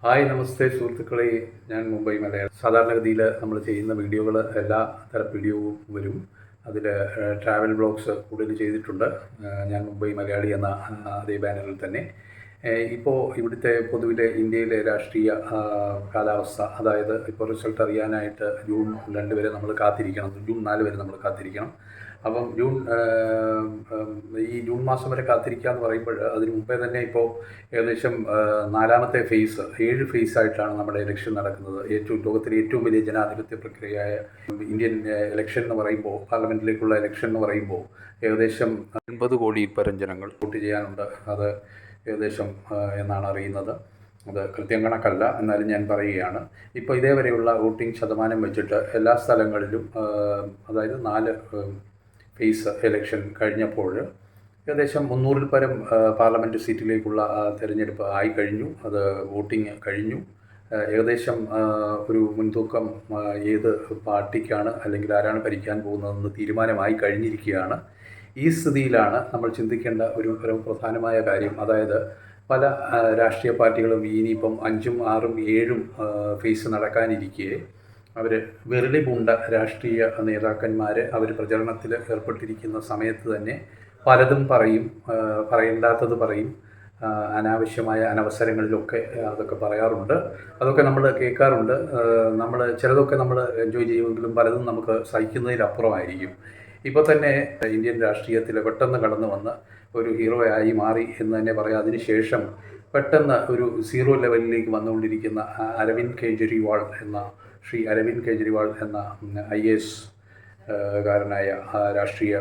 Hi നമസ്തേ സുഹൃത്തുക്കളെ, ഞാൻ മുംബൈ മലയാളം. സാധാരണഗതിയിൽ നമ്മൾ ചെയ്യുന്ന വീഡിയോകൾ എല്ലാ തരം വീഡിയോവും വരും. അതിൽ ട്രാവൽ വ്ളോഗ്സ് കൂടുതൽ ചെയ്തിട്ടുണ്ട്. ഞാൻ മുംബൈ മലയാളി എന്ന അതേ ബാനറിൽ തന്നെ. ഇപ്പോൾ ഇവിടുത്തെ പൊതുവിലെ ഇന്ത്യയിലെ രാഷ്ട്രീയ കാലാവസ്ഥ, അതായത് ഇപ്പോൾ റിസൾട്ട് അറിയാനായിട്ട് ജൂൺ 2 വരെ നമ്മൾ കാത്തിരിക്കണം, ജൂൺ 4 വരെ നമ്മൾ കാത്തിരിക്കണം. അപ്പം ഈ ജൂൺ മാസം വരെ കാത്തിരിക്കുക എന്ന് പറയുമ്പോൾ അതിന് മുമ്പേ തന്നെ ഇപ്പോൾ ഏകദേശം 4ാമത്തെ ഫേസ്, 7 ഫേസായിട്ടാണ് നമ്മുടെ ഇലക്ഷൻ നടക്കുന്നത്. ലോകത്തിലെ ഏറ്റവും വലിയ ജനാധിപത്യ പ്രക്രിയയായ ഇന്ത്യൻ ഇലക്ഷൻ എന്ന് പറയുമ്പോൾ, പാർലമെൻറ്റിലേക്കുള്ള ഇലക്ഷൻ എന്ന് പറയുമ്പോൾ ഏകദേശം 80 കോടിയിൽ പരം ജനങ്ങൾ വോട്ട് ചെയ്യാനുണ്ട്. അത് ഏകദേശം എന്നാണ് അറിയുന്നത്. അത് കൃത്യം കണക്കല്ല, എന്നാലും ഞാൻ പറയുകയാണ്. ഇപ്പോൾ ഇതേവരെയുള്ള വോട്ടിംഗ് ശതമാനം വെച്ചിട്ട് എല്ലാ സ്ഥലങ്ങളിലും, അതായത് 4 ഫേസ് ഇലക്ഷൻ കഴിഞ്ഞപ്പോൾ ഏകദേശം 300-ൽ പരം പാർലമെൻറ്റ് സീറ്റിലേക്കുള്ള തിരഞ്ഞെടുപ്പ് ആയി കഴിഞ്ഞു. അത് വോട്ടിംഗ് കഴിഞ്ഞു. ഏകദേശം ഒരു മുൻതൂക്കം ഏത് പാർട്ടിക്കാണ് അല്ലെങ്കിൽ ആരാണ് ഭരിക്കാൻ പോകുന്നതെന്ന് തീരുമാനമായി കഴിഞ്ഞിരിക്കുകയാണ്. ഈ സ്ഥിതിയിലാണ് നമ്മൾ ചിന്തിക്കേണ്ട ഒരു പ്രധാനമായ കാര്യം. അതായത് പല രാഷ്ട്രീയ പാർട്ടികളും ഇനിയിപ്പം 5ഉം 6ഉം 7ഉം ഫേസ് നടക്കാനിരിക്കെ അവർ വെറുതെ പൂണ്ട രാഷ്ട്രീയ നേതാക്കന്മാർ അവർ പ്രചരണത്തിൽ ഏർപ്പെട്ടിരിക്കുന്ന സമയത്ത് തന്നെ പലതും പറയും, പറയേണ്ടാത്തത് പറയും. അനാവശ്യമായ അനവസരങ്ങളിലൊക്കെ അതൊക്കെ പറയാറുണ്ട്. അതൊക്കെ നമ്മൾ കേൾക്കാറുണ്ട്. ചിലതൊക്കെ നമ്മൾ എൻജോയ് ചെയ്യുമെങ്കിലും പലതും നമുക്ക് സഹിക്കുന്നതിലപ്പുറമായിരിക്കും. ഇപ്പോൾ തന്നെ ഇന്ത്യൻ രാഷ്ട്രീയത്തിൽ പെട്ടെന്ന് കടന്നു വന്ന് ഒരു ഹീറോയായി മാറി എന്ന് തന്നെ പറയാം. അതിനുശേഷം പെട്ടെന്ന് ഒരു സീറോ ലെവലിലേക്ക് വന്നുകൊണ്ടിരിക്കുന്ന ശ്രീ അരവിന്ദ് കെജ്രിവാൾ എന്ന IAS കാരനായ രാഷ്ട്രീയ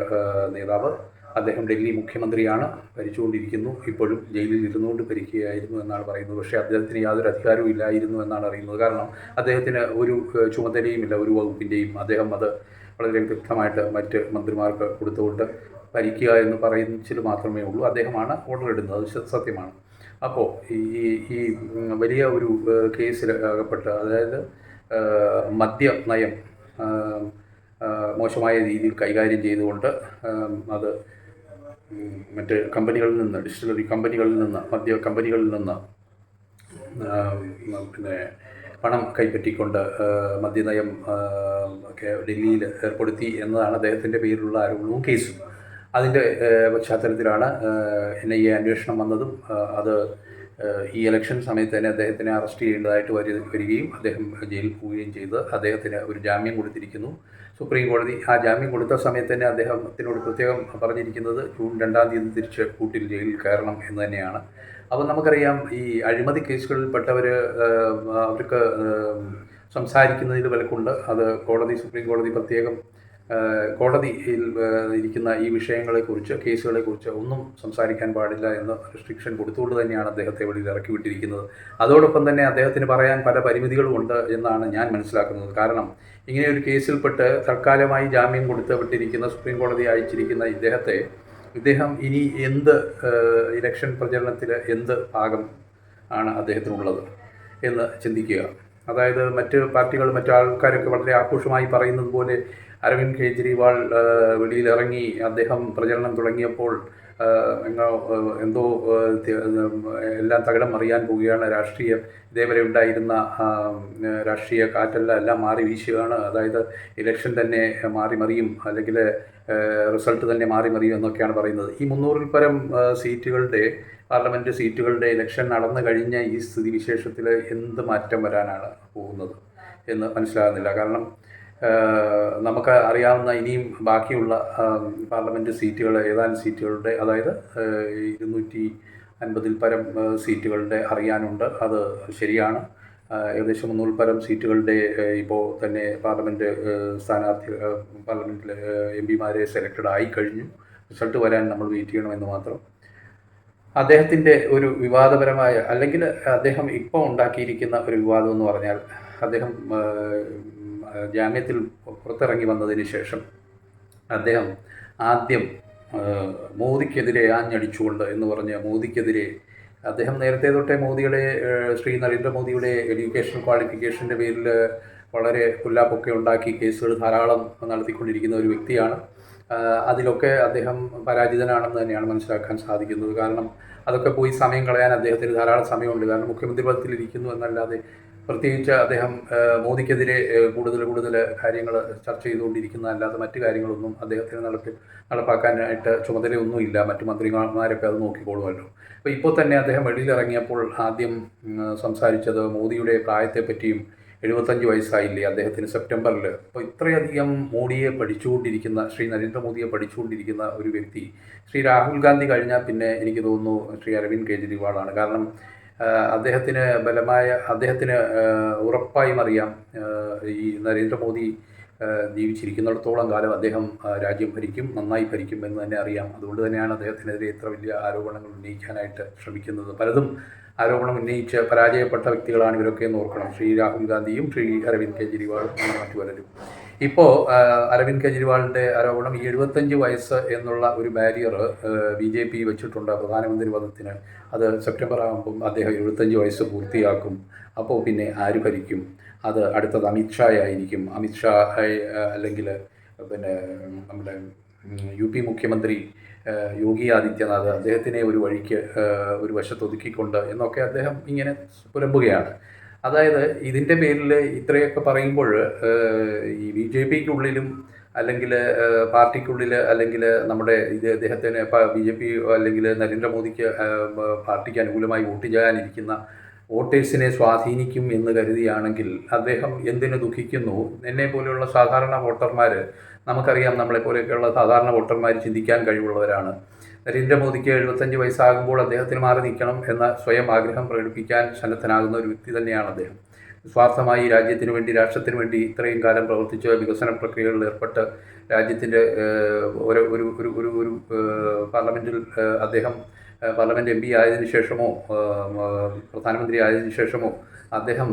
നേതാവ്. അദ്ദേഹം ഡൽഹി മുഖ്യമന്ത്രിയാണ്, ഭരിച്ചുകൊണ്ടിരിക്കുന്നു. ഇപ്പോഴും ജയിലിൽ ഇരുന്നുകൊണ്ട് ഭരിക്കുകയായിരുന്നു എന്നാണ് പറയുന്നത്. പക്ഷേ അദ്ദേഹത്തിന് യാതൊരു അധികാരവും ഇല്ലായിരുന്നു എന്നാണ് അറിയുന്നത്. കാരണം അദ്ദേഹത്തിന് ഒരു ചുമതലയുമില്ല, ഒരു വകുപ്പിൻ്റെയും. അദ്ദേഹം അത് വളരെ വ്യക്തമായിട്ട് മറ്റ് മന്ത്രിമാർക്ക് കൊടുത്തുകൊണ്ട് ഭരിക്കുക എന്ന് പറയുന്നതിൽ മാത്രമേ ഉള്ളൂ. അദ്ദേഹമാണ് ഓർഡർ ഇടുന്നത്, അത് സത്യമാണ്. അപ്പോൾ ഈ വലിയ ഒരു കേസിൽ അകപ്പെട്ട്, അതായത് മദ്യ നയം മോശമായ രീതിയിൽ കൈകാര്യം ചെയ്തുകൊണ്ട് അത് മറ്റ് കമ്പനികളിൽ നിന്ന്, ഡിസ്റ്റിലറി കമ്പനികളിൽ നിന്ന്, മദ്യ കമ്പനികളിൽ നിന്ന് പിന്നെ പണം കൈപ്പറ്റിക്കൊണ്ട് മദ്യനയം ഒക്കെ ഡൽഹിയിൽ ഏർപ്പെടുത്തി എന്നതാണ് അദ്ദേഹത്തിൻ്റെ പേരിലുള്ള ആരോപണവും കേസും. അതിൻ്റെ പശ്ചാത്തലത്തിലാണ് NIA അന്വേഷണം വന്നതും. അത് ഈ ഇലക്ഷൻ സമയത്ത് തന്നെ അദ്ദേഹത്തിനെ അറസ്റ്റ് ചെയ്യേണ്ടതായിട്ട് വരികയും അദ്ദേഹം ജയിലിൽ പോവുകയും ചെയ്ത് അദ്ദേഹത്തിന് ഒരു ജാമ്യം കൊടുത്തിരിക്കുന്നു സുപ്രീം കോടതി. ആ ജാമ്യം കൊടുത്ത സമയത്ത് തന്നെ അദ്ദേഹത്തിനോട് പ്രത്യേകം പറഞ്ഞിരിക്കുന്നത് ജൂൺ 2-ാം തീയതി തിരിച്ച് കൂട്ടിൽ ജയിലിൽ കയറണം എന്ന് തന്നെയാണ്. അപ്പോൾ നമുക്കറിയാം, ഈ അഴിമതി കേസുകളിൽപ്പെട്ടവർ അവർക്ക് സംസാരിക്കുന്നതിൽ വിലക്കുണ്ട്. അത് സുപ്രീം കോടതി പ്രത്യേകം കോടതിയിൽ ഇരിക്കുന്ന ഈ വിഷയങ്ങളെക്കുറിച്ച്, കേസുകളെക്കുറിച്ച് ഒന്നും സംസാരിക്കാൻ പാടില്ല എന്ന റെസ്ട്രിക്ഷൻ കൊടുത്തുകൊണ്ട് തന്നെയാണ് അദ്ദേഹത്തെ വെളിയിൽ ഇറക്കി വിട്ടിരിക്കുന്നത്. അതോടൊപ്പം തന്നെ അദ്ദേഹത്തിന് പറയാൻ പല പരിമിതികളും ഉണ്ട് എന്നാണ് ഞാൻ മനസ്സിലാക്കുന്നത്. കാരണം ഇങ്ങനെ ഒരു കേസിൽപ്പെട്ട് തൽക്കാലമായി ജാമ്യം വിട്ടിരിക്കുന്ന, സുപ്രീം കോടതി അയച്ചിരിക്കുന്ന ഇദ്ദേഹം ഇനി എന്ത് ഇലക്ഷൻ പ്രചരണത്തിൽ എന്ത് ഭാഗം ആണ് അദ്ദേഹത്തിനുള്ളത് എന്ന് ചിന്തിക്കുക. അതായത് മറ്റ് പാർട്ടികൾ, മറ്റു ആൾക്കാരൊക്കെ വളരെ ആഘോഷമായി പറയുന്നത് പോലെ അരവിന്ദ് കെജ്രിവാൾ വെളിയിലിറങ്ങി അദ്ദേഹം പ്രചരണം തുടങ്ങിയപ്പോൾ എന്തോ എല്ലാം തകിടം മറിയാൻ പോവുകയാണ്. ഇതേവരെ ഉണ്ടായിരുന്ന രാഷ്ട്രീയ കാറ്റെല്ലാം മാറി വീശുകയാണ്. അതായത് ഇലക്ഷൻ തന്നെ മാറി മറിയും, അല്ലെങ്കിൽ റിസൾട്ട് തന്നെ മാറി മറിയും എന്നൊക്കെയാണ് പറയുന്നത്. ഈ 300-ൽ പരം പാർലമെൻറ്റ് സീറ്റുകളുടെ ഇലക്ഷൻ നടന്നു കഴിഞ്ഞ ഈ സ്ഥിതി വിശേഷത്തിൽ എന്ത് മാറ്റം വരാനാണ് പോകുന്നത് എന്ന് മനസ്സിലാകുന്നില്ല. കാരണം നമുക്ക് അറിയാവുന്ന ഇനിയും ബാക്കിയുള്ള പാർലമെൻറ്റ് സീറ്റുകൾ, ഏതാനും സീറ്റുകളുടെ, അതായത് 250-ൽ പരം സീറ്റുകളുടെ അറിയാനുണ്ട്. അത് ശരിയാണ്. ഏകദേശം 300-ൽ പരം സീറ്റുകളുടെ ഇപ്പോൾ തന്നെ പാർലമെൻറ്റിലെ MP-മാരെ സെലക്റ്റഡ് ആയി കഴിഞ്ഞു. റിസൾട്ട് വരാൻ നമ്മൾ വെയിറ്റ് ചെയ്യണമെന്ന് മാത്രം. അദ്ദേഹത്തിൻ്റെ ഒരു വിവാദപരമായ, അല്ലെങ്കിൽ അദ്ദേഹം ഇപ്പോൾ ഉണ്ടാക്കിയിരിക്കുന്ന ഒരു വിവാദം എന്ന് പറഞ്ഞാൽ, അദ്ദേഹം ജാമ്യത്തിൽ പുറത്തിറങ്ങി വന്നതിന് ശേഷം അദ്ദേഹം ആദ്യം മോദിക്കെതിരെ ആഞ്ഞടിച്ചുകൊണ്ട് എന്ന് പറഞ്ഞ് മോദിക്കെതിരെ അദ്ദേഹം നേരത്തെ തൊട്ടേ ശ്രീ നരേന്ദ്രമോദിയുടെ എഡ്യൂക്കേഷൻ ക്വാളിഫിക്കേഷൻ്റെ പേരിൽ വളരെ പുല്ലാപ്പൊക്കെ ഉണ്ടാക്കി കേസുകൾ ധാരാളം നടത്തിക്കൊണ്ടിരിക്കുന്ന ഒരു വ്യക്തിയാണ്. അതിലൊക്കെ അദ്ദേഹം പരാജിതനാണെന്ന് തന്നെയാണ് മനസ്സിലാക്കാൻ സാധിക്കുന്നത്. കാരണം അതൊക്കെ പോയി സമയം കളയാൻ അദ്ദേഹത്തിന് ധാരാളം സമയമുണ്ട്. കാരണം മുഖ്യമന്ത്രി പദത്തിലിരിക്കുന്നു എന്നല്ലാതെ പ്രത്യേകിച്ച് അദ്ദേഹം മോദിക്കെതിരെ കൂടുതൽ കാര്യങ്ങൾ ചർച്ച ചെയ്തുകൊണ്ടിരിക്കുന്നതല്ലാതെ മറ്റു കാര്യങ്ങളൊന്നും അദ്ദേഹത്തിന് നടപ്പാക്കാനായിട്ട് ചുമതലയൊന്നുമില്ല. മറ്റു മന്ത്രിമാരൊക്കെ അത് നോക്കിക്കോളുമല്ലോ. അപ്പോൾ ഇപ്പോൾ തന്നെ അദ്ദേഹം വെളിയിലിറങ്ങിയപ്പോൾ ആദ്യം സംസാരിച്ചത് മോദിയുടെ പ്രായത്തെപ്പറ്റിയും 75 വയസ്സായില്ലേ അദ്ദേഹത്തിന് സെപ്റ്റംബറിൽ. അപ്പോൾ ഇത്രയധികം മോഡിയെ പഠിച്ചുകൊണ്ടിരിക്കുന്ന ശ്രീ നരേന്ദ്രമോദിയെ പഠിച്ചുകൊണ്ടിരിക്കുന്ന ഒരു വ്യക്തി ശ്രീ രാഹുൽ ഗാന്ധി കഴിഞ്ഞാൽ പിന്നെ എനിക്ക് തോന്നുന്നു ശ്രീ അരവിന്ദ് കെജ്രിവാളാണ്. കാരണം അദ്ദേഹത്തിന് ഉറപ്പായും അറിയാം ഈ നരേന്ദ്രമോദി ജീവിച്ചിരിക്കുന്നിടത്തോളം കാലം അദ്ദേഹം രാജ്യം ഭരിക്കും, നന്നായി ഭരിക്കും എന്ന് തന്നെ അറിയാം. അതുകൊണ്ട് തന്നെയാണ് അദ്ദേഹത്തിനെതിരെ ഇത്ര വലിയ ആരോപണങ്ങൾ ഉന്നയിക്കാനായിട്ട് ശ്രമിക്കുന്നത്. പലതും ആരോപണം ഉന്നയിച്ച് പരാജയപ്പെട്ട വ്യക്തികളാണ് ഇവരൊക്കെ എന്ന് ഓർക്കണം. ശ്രീ രാഹുൽ ഗാന്ധിയും ശ്രീ അരവിന്ദ് കെജ്രിവാളും അങ്ങനെ മറ്റു പലരും. ഇപ്പോൾ അരവിന്ദ് കെജ്രിവാളിൻ്റെ ആരോപണം ഈ 75 വയസ്സ് എന്നുള്ള ഒരു ബാരിയർ BJP വെച്ചിട്ടുണ്ട് പ്രധാനമന്ത്രി പദത്തിന്. അത് സെപ്റ്റംബർ ആകുമ്പം അദ്ദേഹം 75 വയസ്സ് പൂർത്തിയാക്കും. അപ്പോൾ പിന്നെ ആര് ഭരിക്കും? അത് അടുത്തത് അമിത്ഷായായിരിക്കും. അമിത്ഷാ അല്ലെങ്കിൽ പിന്നെ നമ്മുടെ UP മുഖ്യമന്ത്രി യോഗി ആദിത്യനാഥ് അദ്ദേഹത്തിനെ ഒരു വഴിക്ക് ഒരു വശത്ത് ഒതുക്കിക്കൊണ്ട് എന്നൊക്കെ അദ്ദേഹം ഇങ്ങനെ പുലമ്പുകയാണ്. അതായത് ഇതിൻ്റെ പേരിൽ ഇത്രയൊക്കെ പറയുമ്പോൾ ഈ BJPക്കുള്ളിലും അല്ലെങ്കിൽ പാർട്ടിക്കുള്ളിൽ അല്ലെങ്കിൽ നമ്മുടെ അദ്ദേഹത്തിന് BJP അല്ലെങ്കിൽ നരേന്ദ്രമോദിക്ക് പാർട്ടിക്ക് അനുകൂലമായി വോട്ട് ചെയ്യാനിരിക്കുന്ന വോട്ടേഴ്സിനെ സ്വാധീനിക്കും എന്ന് കരുതിയാണെങ്കിൽ അദ്ദേഹം എന്തിനു ദുഃഖിക്കുന്നു? എന്നെ പോലെയുള്ള സാധാരണ വോട്ടർമാർ, നമുക്കറിയാം നമ്മളെപ്പോലെയൊക്കെയുള്ള സാധാരണ വോട്ടർമാർ ചിന്തിക്കാൻ കഴിവുള്ളവരാണ്. നരേന്ദ്രമോദിക്ക് 75 വയസ്സാകുമ്പോൾ അദ്ദേഹത്തിന് മാറി നിൽക്കണം എന്ന സ്വയം ആഗ്രഹം പ്രകടിപ്പിക്കാൻ സന്നദ്ധനാകുന്ന ഒരു വ്യക്തി തന്നെയാണ് അദ്ദേഹം. സ്വാർത്ഥമായി രാജ്യത്തിന് വേണ്ടി, രാഷ്ട്രത്തിന് വേണ്ടി ഇത്രയും കാലം പ്രവർത്തിച്ച് വികസന പ്രക്രിയകളിൽ ഏർപ്പെട്ട് രാജ്യത്തിൻ്റെ ഒരു ഒരു ഒരു ഒരു ഒരു പാർലമെൻറ്റിൽ അദ്ദേഹം പാർലമെൻറ്റ് MP ആയതിനു ശേഷമോ പ്രധാനമന്ത്രി ആയതിനു ശേഷമോ അദ്ദേഹം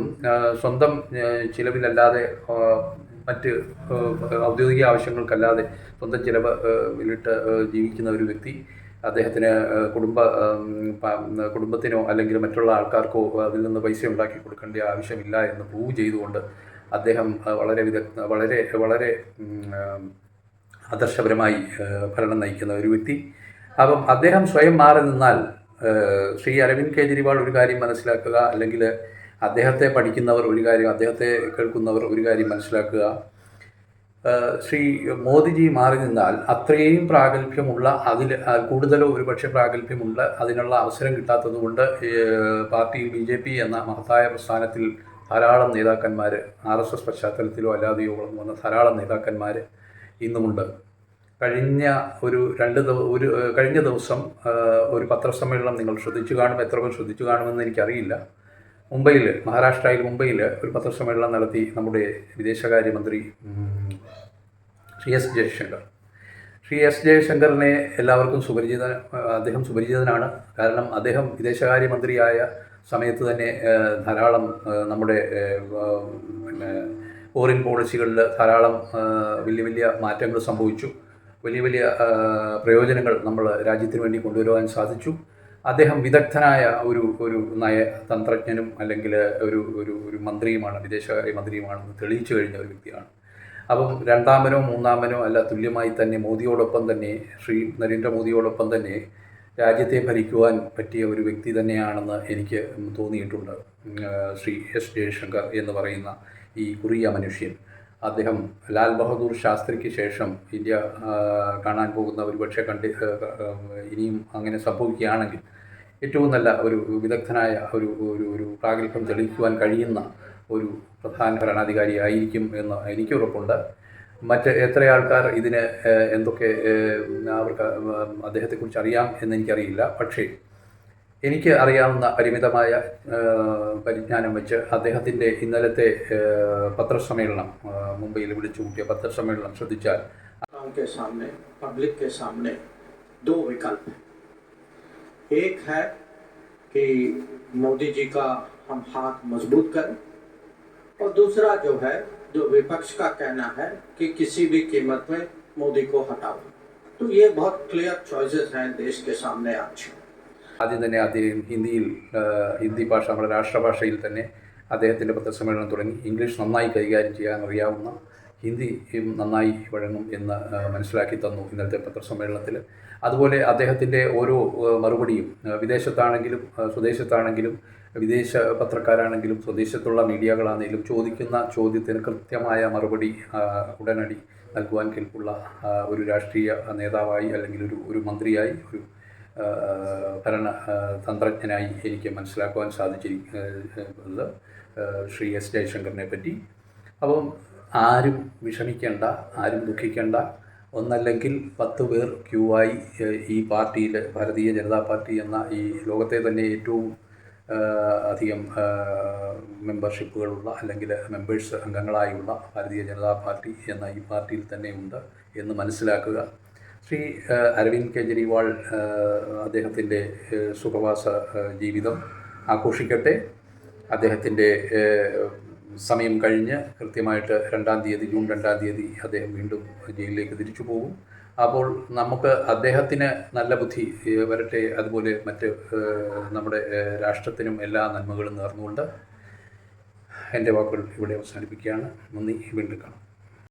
സ്വന്തം ചിലവിലല്ലാതെ മറ്റ് ഔദ്യോഗിക ആവശ്യങ്ങൾക്കല്ലാതെ സ്വന്തം ചിലവിലിട്ട് ജീവിക്കുന്ന ഒരു വ്യക്തി. അദ്ദേഹത്തിന് കുടുംബത്തിനോ അല്ലെങ്കിൽ മറ്റുള്ള ആൾക്കാർക്കോ അതിൽ നിന്ന് പൈസ ഉണ്ടാക്കി കൊടുക്കേണ്ട ആവശ്യമില്ല എന്ന് പ്രൂവ് ചെയ്തുകൊണ്ട് അദ്ദേഹം വളരെ ആദർശപരമായി ഭരണം നയിക്കുന്ന ഒരു വ്യക്തി. അപ്പം അദ്ദേഹം സ്വയം മാറി നിന്നാൽ ശ്രീ അരവിന്ദ് കെജ്രിവാൾ ഒരു കാര്യം മനസ്സിലാക്കുക, അല്ലെങ്കിൽ അദ്ദേഹത്തെ പഠിക്കുന്നവർ ഒരു കാര്യം, അദ്ദേഹത്തെ കേൾക്കുന്നവർ ഒരു കാര്യം മനസ്സിലാക്കുക. ശ്രീ മോദിജി മാറി നിന്നാൽ അത്രയും പ്രാഗൽഭ്യമുള്ള, അതിൽ കൂടുതലോ ഒരുപക്ഷെ പ്രാഗൽഭ്യമുള്ള അതിനുള്ള അവസരം കിട്ടാത്തതുകൊണ്ട് പാർട്ടിയിൽ BJP എന്ന മഹത്തായ പ്രസ്ഥാനത്തിൽ ധാരാളം നേതാക്കന്മാർ, RSS പശ്ചാത്തലത്തിലോ അല്ലാതെയോ വളർന്നു വന്ന ധാരാളം നേതാക്കന്മാർ ഇന്നുമുണ്ട്. കഴിഞ്ഞ ദിവസം ഒരു പത്രസമ്മേളനം നിങ്ങൾ ശ്രദ്ധിച്ചു കാണും. എത്ര പേർ ശ്രദ്ധിച്ചു കാണുമെന്ന് എനിക്കറിയില്ല. മഹാരാഷ്ട്രയിൽ മുംബൈയിൽ ഒരു പത്രസമ്മേളനം നടത്തി നമ്മുടെ വിദേശകാര്യമന്ത്രി ശ്രീ എസ് ജയശങ്കറിനെ എല്ലാവർക്കും അദ്ദേഹം സുപരിചിതനാണ്. കാരണം അദ്ദേഹം വിദേശകാര്യമന്ത്രിയായ സമയത്ത് തന്നെ ധാരാളം നമ്മുടെ ഫോറിൻ പോളിസികളിൽ ധാരാളം വലിയ മാറ്റങ്ങൾ സംഭവിച്ചു. വലിയ പ്രയോജനങ്ങൾ നമ്മൾ രാജ്യത്തിന് വേണ്ടി കൊണ്ടുവരുവാൻ സാധിച്ചു. അദ്ദേഹം വിദഗ്ധനായ ഒരു നയതന്ത്രജ്ഞനും അല്ലെങ്കിൽ ഒരു മന്ത്രിയുമാണ്, വിദേശകാര്യ മന്ത്രിയുമാണെന്ന് തെളിയിച്ചു കഴിഞ്ഞ ഒരു വ്യക്തിയാണ്. അപ്പം രണ്ടാമനോ മൂന്നാമനോ അല്ല, തുല്യമായി തന്നെ ശ്രീ നരേന്ദ്രമോദിയോടൊപ്പം തന്നെ രാജ്യത്തെ ഭരിക്കുവാൻ പറ്റിയ ഒരു വ്യക്തി തന്നെയാണെന്ന് എനിക്ക് തോന്നിയിട്ടുണ്ട്. ശ്രീ എസ് ജയശങ്കർ എന്ന് പറയുന്ന ഈ കുറിയ മനുഷ്യൻ. അദ്ദേഹം ലാൽ ബഹദൂർ ശാസ്ത്രിക്ക് ശേഷം ഇന്ത്യ കാണാൻ പോകുന്ന ഒരുപക്ഷെ ഇനിയും അങ്ങനെ സംഭവിക്കുകയാണെങ്കിൽ ഏറ്റവും നല്ല ഒരു വിദഗ്ധനായ ഒരു പ്രാഗൽഭ്യം തെളിയിക്കുവാൻ കഴിയുന്ന ഒരു പ്രധാന ഭരണാധികാരി ആയിരിക്കും എന്ന് എനിക്ക് ഉറപ്പുണ്ട്. മറ്റ് എത്ര ആൾക്കാർ ഇതിന് എന്തൊക്കെ അവർക്ക് അദ്ദേഹത്തെക്കുറിച്ച് അറിയാം എന്നെനിക്കറിയില്ല. പക്ഷേ എനിക്ക് അറിയാവുന്ന പരിമിതമായ പരിജ്ഞാനം വെച്ച് അദ്ദേഹത്തിൻ്റെ ഇന്നലത്തെ പത്രസമ്മേളനം, മുംബൈയിൽ വിളിച്ചു കൂട്ടിയ പത്രസമ്മേളനം ശ്രദ്ധിച്ചാൽ पब्लिक के सामने दो विकल्प हैं। एक है कि मोदी जी का हम हाथ मजबूत करें, और दूसरा जो विपक्ष का कहना है कि किसी भी कीमत में मोदी को हटाओ। तो ये बहुत क्लियर चॉइसेस हैं देश के सामने आज। ആദ്യം തന്നെ ഹിന്ദി ഭാഷ, നമ്മുടെ രാഷ്ട്രഭാഷയിൽ തന്നെ അദ്ദേഹത്തിൻ്റെ പത്രസമ്മേളനം തുടങ്ങി. ഇംഗ്ലീഷ് നന്നായി കൈകാര്യം ചെയ്യാൻ അറിയാവുന്ന, ഹിന്ദി നന്നായി വഴങ്ങും എന്ന് മനസ്സിലാക്കി തന്നു ഇന്നത്തെ പത്രസമ്മേളനത്തിൽ. അതുപോലെ അദ്ദേഹത്തിൻ്റെ ഓരോ മറുപടിയും വിദേശത്താണെങ്കിലും സ്വദേശത്താണെങ്കിലും വിദേശ പത്രക്കാരാണെങ്കിലും സ്വദേശത്തുള്ള മീഡിയകളാണെങ്കിലും ചോദിക്കുന്ന ചോദ്യത്തിന് കൃത്യമായ മറുപടി ഉടനടി നൽകുവാൻ കെൽപ്പുള്ള ഒരു രാഷ്ട്രീയ നേതാവായി അല്ലെങ്കിൽ ഒരു മന്ത്രിയായി ഒരു ഭരണ തന്ത്രജ്ഞനായി എനിക്ക് മനസ്സിലാക്കുവാൻ സാധിച്ചിരിക്കുന്നത് ശ്രീ എസ് ജയശങ്കറിനെ പറ്റി. അപ്പം ആരും വിഷമിക്കേണ്ട, ആരും ദുഃഖിക്കേണ്ട. ഒന്നല്ലെങ്കിൽ 10 പേർ ക്യൂ ആയി ഈ പാർട്ടിയിൽ, ഭാരതീയ ജനതാ പാർട്ടി എന്ന ഈ ലോകത്തെ തന്നെ ഏറ്റവും അധികം മെമ്പർഷിപ്പുകളുള്ള അല്ലെങ്കിൽ മെമ്പേഴ്സ് അംഗങ്ങളായുള്ള ഭാരതീയ ജനതാ പാർട്ടി എന്ന ഈ പാർട്ടിയിൽ തന്നെ ഉണ്ട് എന്ന് മനസ്സിലാക്കുക. ശ്രീ അരവിന്ദ് കെജ്രിവാൾ അദ്ദേഹത്തിൻ്റെ സുഖവാസ ജീവിതം ആഘോഷിക്കട്ടെ. അദ്ദേഹത്തിൻ്റെ സമയം കഴിഞ്ഞ് കൃത്യമായിട്ട് ജൂൺ 2 തീയതി അദ്ദേഹം വീണ്ടും ജയിലിലേക്ക് തിരിച്ചു പോകും. അപ്പോൾ നമുക്ക് അദ്ദേഹത്തിന് നല്ല ബുദ്ധി വരട്ടെ, അതുപോലെ മറ്റ് നമ്മുടെ രാഷ്ട്രത്തിനും എല്ലാ നന്മകളും നേർന്നുകൊണ്ട് എൻ്റെ വാക്കുകൾ ഇവിടെ അവസാനിപ്പിക്കുകയാണ്. നന്ദി. വീണ്ടും കാണാം.